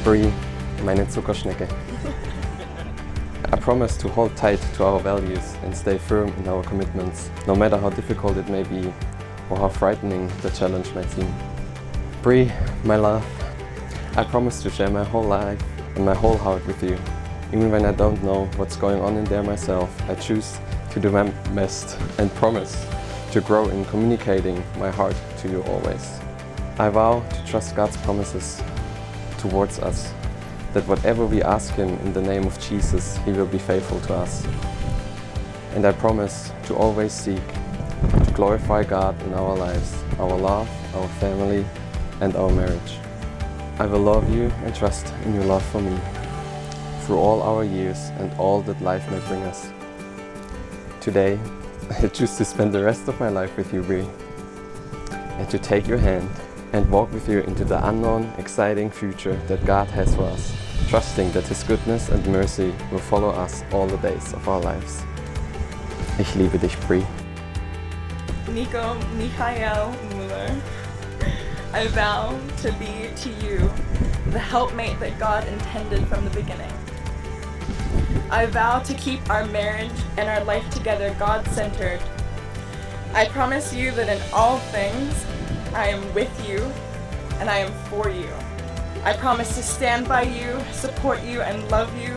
Bri, meine Zuckerschnecke. I promise to hold tight to our values and stay firm in our commitments, no matter how difficult it may be or how frightening the challenge might seem. Bri, my love, I promise to share my whole life and my whole heart with you. Even when I don't know what's going on in there myself, I choose to do my best and promise to grow in communicating my heart to you always. I vow to trust God's promises towards us, that whatever we ask Him in the name of Jesus, He will be faithful to us. And I promise to always seek to glorify God in our lives, our love, our family, and our marriage. I will love you and trust in your love for me through all our years and all that life may bring us. Today, I choose to spend the rest of my life with you, Bri, and to take your hand and walk with you into the unknown, exciting future that God has for us, trusting that His goodness and mercy will follow us all the days of our lives. Ich liebe dich, Bri. Nico Michael Mueller, I vow to be to you the helpmate that God intended from the beginning. I vow to keep our marriage and our life together God-centered. I promise you that in all things, I am with you and I am for you. I promise to stand by you, support you, and love you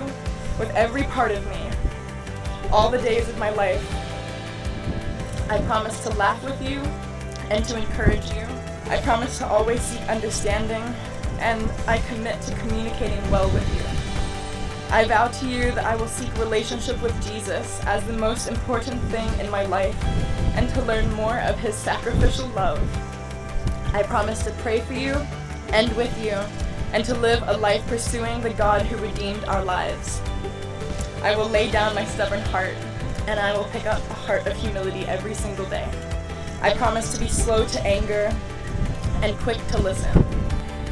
with every part of me, all the days of my life. I promise to laugh with you and to encourage you. I promise to always seek understanding, and I commit to communicating well with you. I vow to you that I will seek relationship with Jesus as the most important thing in my life and to learn more of His sacrificial love. I promise to pray for you and with you and to live a life pursuing the God who redeemed our lives. I will lay down my stubborn heart and I will pick up a heart of humility every single day. I promise to be slow to anger and quick to listen.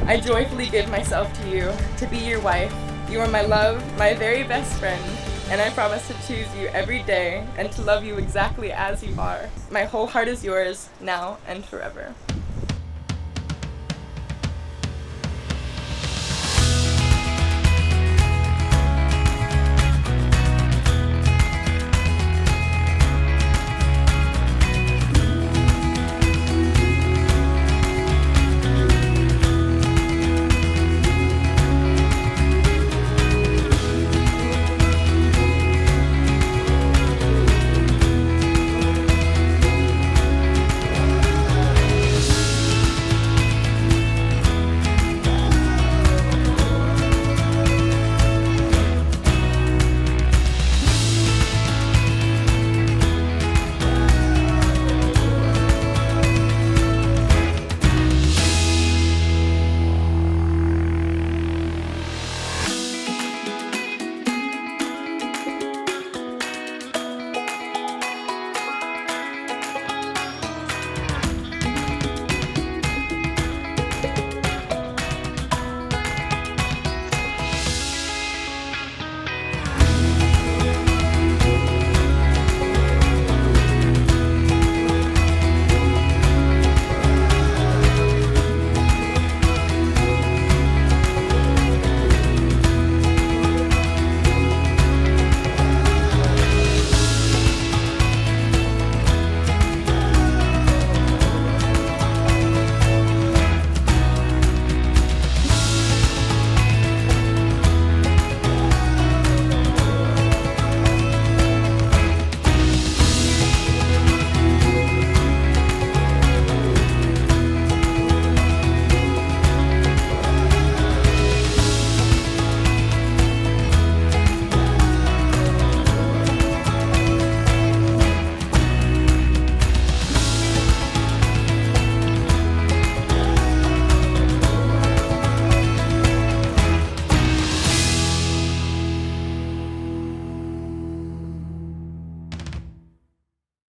I joyfully give myself to you, to be your wife. You are my love, my very best friend, and I promise to choose you every day and to love you exactly as you are. My whole heart is yours, now and forever.